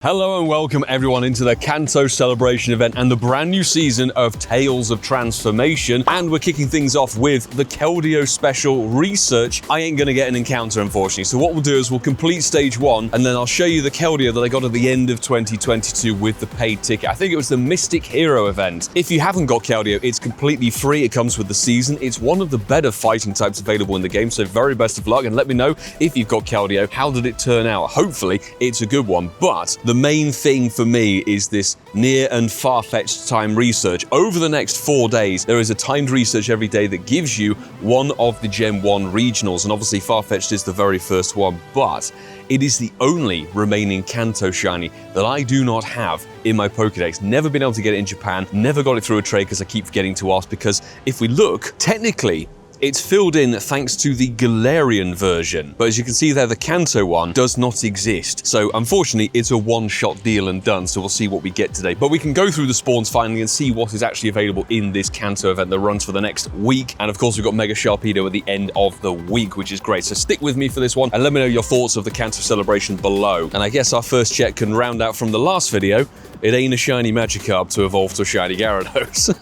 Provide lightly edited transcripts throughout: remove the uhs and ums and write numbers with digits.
Hello and welcome everyone into the Kanto Celebration Event and the brand new season of Tales of Transformation. And we're kicking things off with the Keldeo Special Research. I ain't gonna get an encounter, unfortunately. So what we'll do is we'll complete stage 1 and then I'll show you the Keldeo that I got at the end of 2022 with the paid ticket. I think it was the Mystic Hero event. If you haven't got Keldeo, it's completely free. It comes with the season. It's one of the better fighting types available in the game. So very best of luck and let me know if you've got Keldeo. How did it turn out? Hopefully it's a good one. But the main thing for me is this near and Farfetch'd Timed Research. Over the next 4 days, there is a timed research every day that gives you one of the Gen 1 regionals, and obviously Farfetch'd is the very first one, but it is the only remaining Kanto Shiny that I do not have in my Pokédex. Never been able to get it in Japan, never got it through a trade because I keep forgetting to ask, because if we look, technically, it's filled in thanks to the Galarian version, but as you can see there, the Kanto one does not exist. So unfortunately, it's a one-shot deal and done, so we'll see what we get today. But we can go through the spawns finally and see what is actually available in this Kanto event that runs for the next week. And of course, we've got Mega Sharpedo at the end of the week, which is great. So stick with me for this one and let me know your thoughts of the Kanto Celebration below. And I guess our first check can round out from the last video. It ain't a shiny Magikarp to evolve to a shiny Gyarados.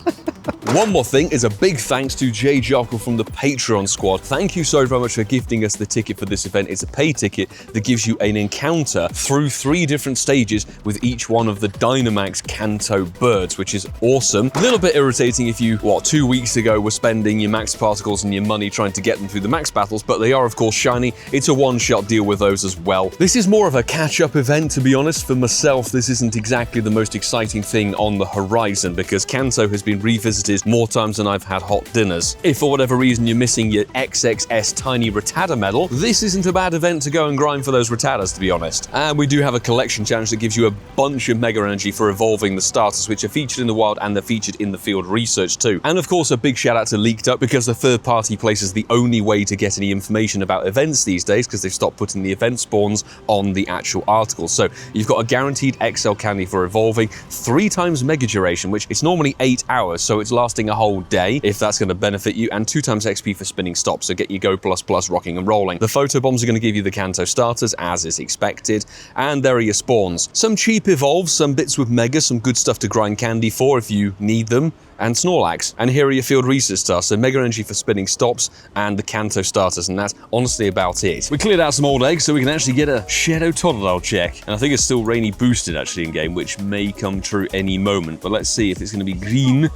One more thing is a big thanks to Jay Jockle from the Patreon squad. Thank you so very much for gifting us the ticket for this event. It's a paid ticket that gives you an encounter through 3 different stages with each one of the Dynamax Kanto birds, which is awesome. A little bit irritating if you, 2 weeks ago were spending your max particles and your money trying to get them through the max battles, but they are of course shiny. It's a one-shot deal with those as well. This is more of a catch-up event, to be honest. For myself, this isn't exactly the most exciting thing on the horizon because Kanto has been revisited more times than I've had hot dinners. If for whatever reason you're missing your XXS Tiny Rattata medal, this isn't a bad event to go and grind for those Rattatas, to be honest. And we do have a collection challenge that gives you a bunch of Mega Energy for evolving the starters, which are featured in the wild and they're featured in the field research too. And of course, a big shout out to Leaked Up, because the third-party place is the only way to get any information about events these days, because they've stopped putting the event spawns on the actual articles. So you've got a guaranteed XL candy for evolving, 3 times Mega Duration, which it's normally 8 hours, so it's lasting a whole day, if that's going to benefit you, and 2 times XP for spinning stops, so get your Go++ rocking and rolling. The photo bombs are going to give you the Kanto starters, as is expected, and there are your spawns. Some cheap evolves, some bits with Mega, some good stuff to grind candy for if you need them, and Snorlax. And here are your field research stars, so Mega Energy for spinning stops and the Kanto starters, and that's honestly about it. We cleared out some old eggs so we can actually get a Shadow Totodile check, and I think it's still rainy boosted actually in game, which may come true any moment, but let's see if it's going to be green.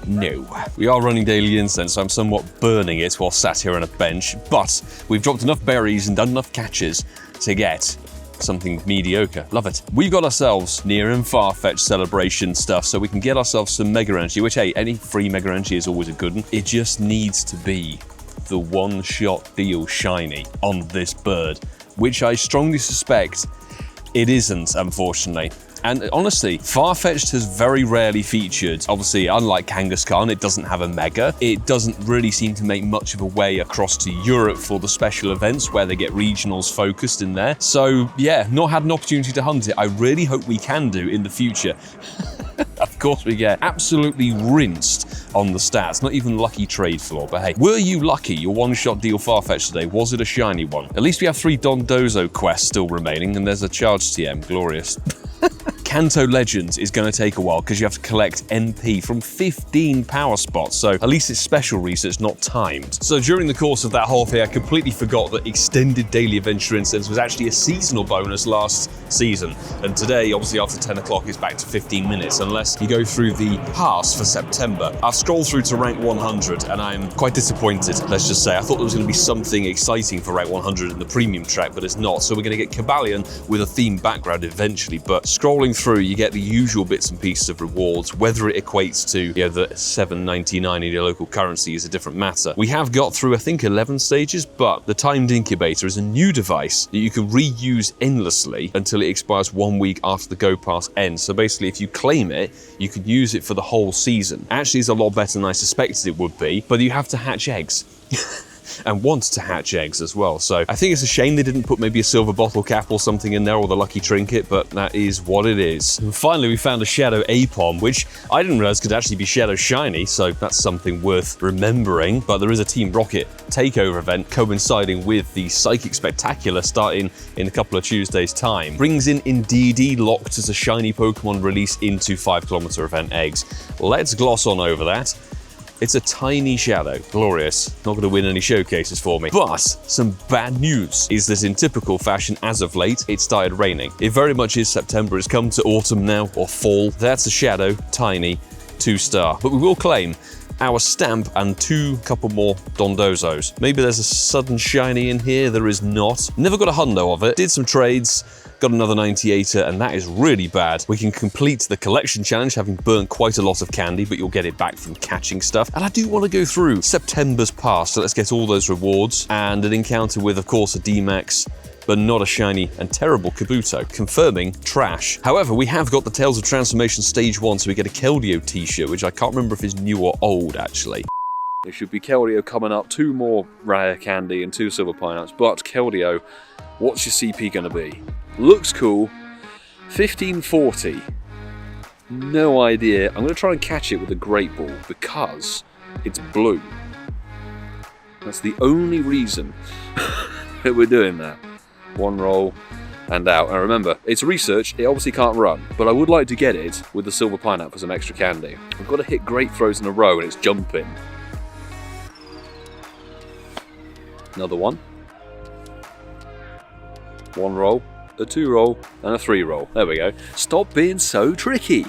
No. We are running daily incense, so I'm somewhat burning it while sat here on a bench, but we've dropped enough berries and done enough catches to get something mediocre. Love it. We've got ourselves near and Farfetch'd celebration stuff, so we can get ourselves some Mega Energy, which, hey, any free Mega Energy is always a good one. It just needs to be the one-shot deal shiny on this bird, which I strongly suspect it isn't, unfortunately. And honestly, Farfetch'd has very rarely featured, obviously, unlike Kangaskhan, it doesn't have a Mega. It doesn't really seem to make much of a way across to Europe for the special events where they get regionals focused in there. So yeah, not had an opportunity to hunt it. I really hope we can do in the future. Of course we get absolutely rinsed on the stats, not even lucky trade floor, but hey, were you lucky your one-shot deal Farfetch'd today? Was it a shiny one? At least we have 3 Dondozo quests still remaining, and there's a charge TM, glorious. Kanto Legends is going to take a while because you have to collect NP from 15 power spots, so at least it's special research, not timed. So during the course of that whole thing, I completely forgot that extended daily adventure incense was actually a seasonal bonus last season, and today, obviously after 10 o'clock, it's back to 15 minutes, unless you go through the pass for September. I've scrolled through to rank 100, and I'm quite disappointed, let's just say. I thought there was going to be something exciting for rank 100 in the premium track, but it's not, so we're going to get Cobalion with a themed background eventually, but scrolling through, you get the usual bits and pieces of rewards. Whether it equates to the $7.99 in your local currency is a different matter. We have got through, I think, 11 stages, but the timed incubator is a new device that you can reuse endlessly until it expires 1 week after the Go Pass ends. So basically, if you claim it, you can use it for the whole season. Actually, it's a lot better than I suspected it would be, but you have to hatch eggs. and want to hatch eggs as well. So I think it's a shame they didn't put maybe a silver bottle cap or something in there, or the lucky trinket, but that is what it is. And finally, we found a Shadow Apom, which I didn't realize could actually be Shadow Shiny, so that's something worth remembering. But there is a Team Rocket takeover event coinciding with the Psychic Spectacular starting in a couple of Tuesdays' time. Brings in Indeedee locked as a shiny Pokemon release into 5km event eggs. Let's gloss on over that. It's a tiny Shadow. Glorious. Not going to win any showcases for me. But some bad news is that in typical fashion, as of late, it started raining. It very much is September. It's come to autumn now, or fall. That's a Shadow, tiny, 2-star. But we will claim our stamp and couple more Dondozos. Maybe there's a sudden shiny in here. There is not. Never got a hundo of it. Did some trades. Got another 98er, and that is really bad. We can complete the collection challenge, having burnt quite a lot of candy, but you'll get it back from catching stuff. And I do want to go through September's past, so let's get all those rewards. And an encounter with, of course, a D-Max, but not a shiny and terrible Kabuto, confirming trash. However, we have got the Tales of Transformation Stage 1, so we get a Keldeo t-shirt, which I can't remember if is new or old, actually. There should be Keldeo coming up, 2 more rare candy and 2 silver pineapples, but Keldeo, what's your CP going to be? Looks cool. 1540. No idea. I'm going to try and catch it with a Great Ball because it's blue. That's the only reason that we're doing that. 1 roll and out. And remember, it's research. It obviously can't run, but I would like to get it with the silver pineapple for some extra candy. I've got to hit great throws in a row and it's jumping. Another one. 1 roll. A 2 roll, and a 3 roll. There we go. Stop being so tricky.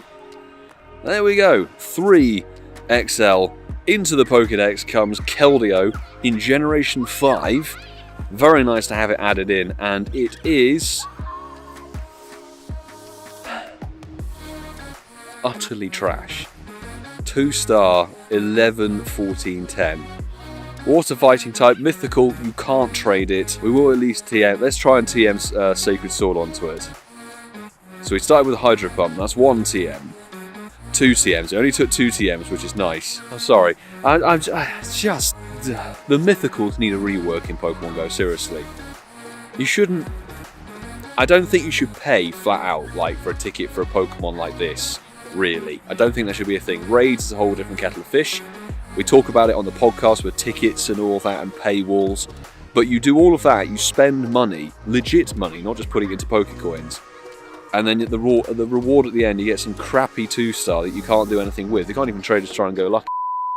There we go. 3 XL. Into the Pokédex comes Keldeo in Generation 5. Very nice to have it added in, and it is utterly trash. 2-star, 11, 14, 10. Water fighting type, mythical, you can't trade it. We will at least TM. Let's try and TM Sacred Sword onto it. So we started with a Hydro Pump, that's 1 TM. 2 TMs, it only took 2 TMs, which is nice. I'm sorry. I'm just... The mythicals need a rework in Pokemon GO, seriously. You shouldn't... I don't think you should pay flat out, like, for a ticket for a Pokemon like this, really. I don't think that should be a thing. Raids is a whole different kettle of fish. We talk about it on the podcast with tickets and all of that and paywalls. But you do all of that, you spend money, legit money, not just putting it into Pokecoins. And then the reward at the end, you get some crappy 2-star that you can't do anything with. You can't even trade to try and go lucky.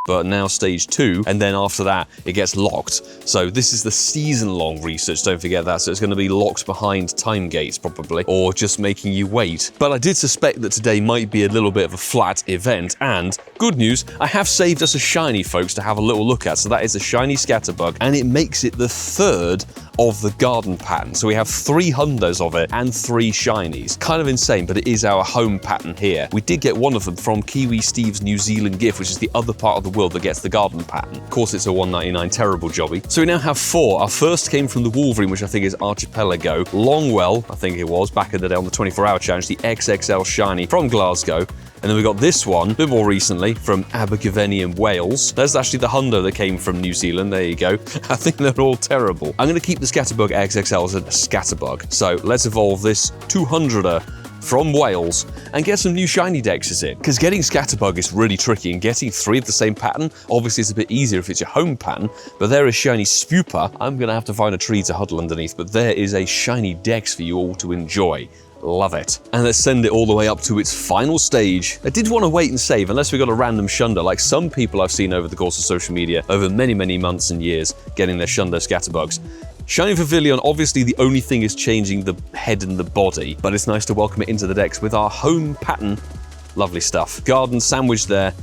But now stage 2, and then after that, it gets locked. So this is the season-long research, don't forget that. So it's going to be locked behind time gates, probably, or just making you wait. But I did suspect that today might be a little bit of a flat event, and good news, I have saved us a shiny, folks, to have a little look at. So that is a shiny Scatterbug, and it makes it the 3rd of the garden pattern. So we have 3 hundos of it and 3 shinies. Kind of insane, but it is our home pattern here. We did get one of them from Kiwi Steve's New Zealand gift, which is the other part of the world that gets the garden pattern. Of course, it's a 199 terrible jobby. So we now have 4. Our first came from the Wolverine, which I think is Archipelago. Longwell, I think it was, back in the day on the 24-hour challenge, the XXL shiny from Glasgow. And then we got this one, a bit more recently, from Abergavenny in Wales. There's actually the hundo that came from New Zealand. There you go. I think they're all terrible. I'm going to keep the Scatterbug XXL as a Scatterbug. So let's evolve this 200er from Wales and get some new shiny dexes in. Because getting Scatterbug is really tricky, and getting 3 of the same pattern, obviously it's a bit easier if it's your home pattern, but there is shiny Spupa. I'm going to have to find a tree to huddle underneath, but there is a shiny dex for you all to enjoy. Love it. And let's send it all the way up to its final stage. I did want to wait and save, unless we got a random Shundo, like some people I've seen over the course of social media over many, many months and years getting their Shundo Scatterbugs. Shiny Pavilion, obviously the only thing is changing the head and the body, but it's nice to welcome it into the decks with our home pattern. Lovely stuff. Garden sandwich there,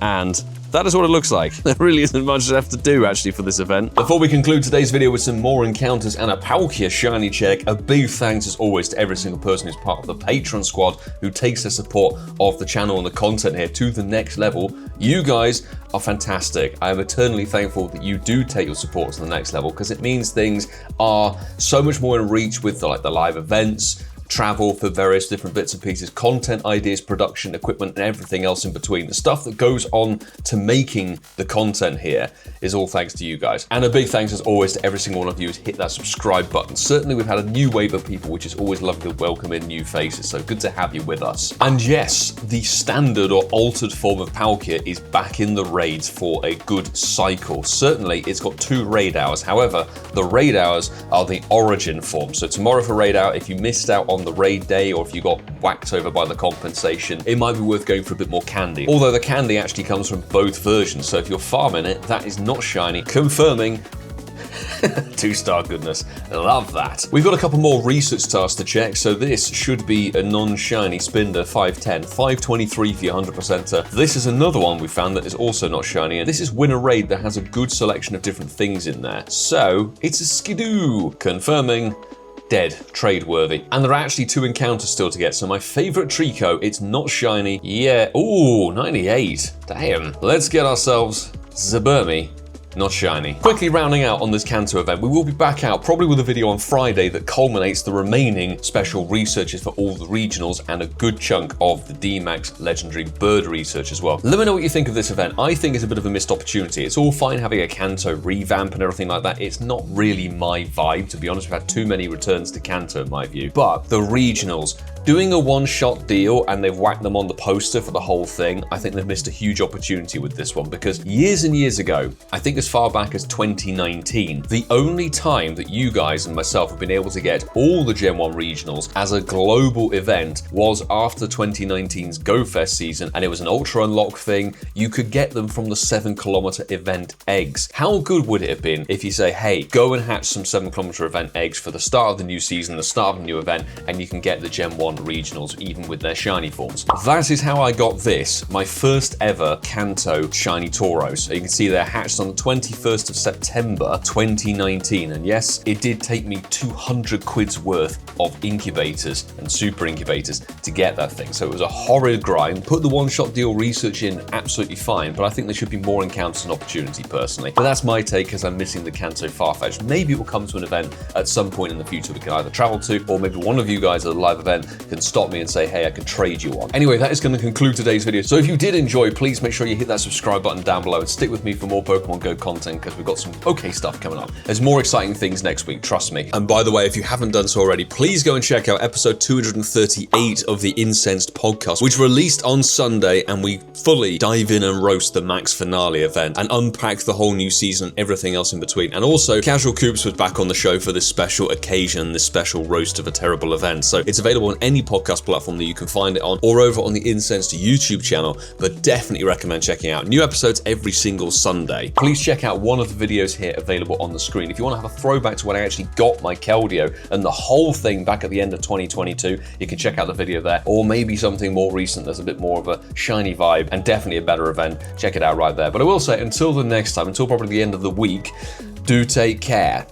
and that is what it looks like. There really isn't much left to do, actually, for this event. Before we conclude today's video with some more encounters and a Palkia shiny check, a big thanks, as always, to every single person who's part of the Patreon squad who takes their support of the channel and the content here to the next level. You guys are fantastic. I am eternally thankful that you do take your support to the next level, because it means things are so much more in reach with the live events, travel for various different bits and pieces, content ideas, production, equipment, and everything else in between. The stuff that goes on to making the content here is all thanks to you guys. And a big thanks as always to every single one of you who's hit that subscribe button. Certainly we've had a new wave of people, which is always lovely to welcome in new faces, so good to have you with us. And yes, the standard or altered form of Palkia is back in the raids for a good cycle. Certainly it's got 2 raid hours, however, the raid hours are the origin form. So tomorrow for raid hour, if you missed out on the raid day or if you got whacked over by the compensation, it might be worth going for a bit more candy. Although the candy actually comes from both versions, so if you're farming it, that is not shiny. Confirming. 2-star goodness. Love that. We've got a couple more research tasks to check, so this should be a non-shiny Spinder 510, 523 for your 100%er. This is another one we found that is also not shiny, and this is win a raid that has a good selection of different things in there. So, it's a Skidoo. Confirming. Dead, trade worthy. And there are actually 2 encounters still to get. So my favorite Trico, it's not shiny. Yeah, ooh, 98. Damn. Let's get ourselves Zaburmi. Not shiny. Quickly rounding out on this Kanto event, we will be back out probably with a video on Friday that culminates the remaining special researches for all the regionals and a good chunk of the D-Max legendary bird research as well. Let me know what you think of this event. I think it's a bit of a missed opportunity. It's all fine having a Kanto revamp and everything like that. It's not really my vibe, to be honest. We've had too many returns to Kanto in my view. But the regionals, doing a one-shot deal and they've whacked them on the poster for the whole thing, I think they've missed a huge opportunity with this one, because years and years ago, I think as far back as 2019, the only time that you guys and myself have been able to get all the Gen 1 regionals as a global event was after 2019's Go Fest season, and it was an ultra unlock thing. You could get them from the 7-kilometer event eggs. How good would it have been if you say, hey, go and hatch some 7-kilometer event eggs for the start of the new season, the start of the new event, and you can get the Gen 1 regionals even with their shiny forms. That is how I got this, my first ever Kanto shiny Tauros. So you can see they're hatched on the 21st of September 2019, and yes, it did take me 200 quid's worth of incubators and super incubators to get that thing, so it was a horrid grind. Put the one-shot deal research in absolutely fine, but I think there should be more encounters and opportunity personally. But that's my take, as I'm missing the Kanto Farfetch'd. Maybe it will come to an event at some point in the future we can either travel to, or maybe one of you guys at a live event can stop me and say, hey, I can trade you on. Anyway, that is going to conclude today's video. So if you did enjoy, please make sure you hit that subscribe button down below and stick with me for more Pokemon Go content, because we've got some okay stuff coming up. There's more exciting things next week, trust me. And by the way, if you haven't done so already, please go and check out episode 238 of the Incensed podcast, which released on Sunday, and we fully dive in and roast the Max finale event and unpack the whole new season and everything else in between. And also, Casual Coops was back on the show for this special occasion, this special roast of a terrible event. So it's available on any podcast platform that you can find it on, or over on the Incensed YouTube channel, but definitely recommend checking out. New episodes every single Sunday. Please check out one of the videos here available on the screen. If you want to have a throwback to when I actually got my Keldeo and the whole thing back at the end of 2022, you can check out the video there, or maybe something more recent that's a bit more of a shiny vibe and definitely a better event. Check it out right there. But I will say, until the next time, until probably the end of the week, do take care.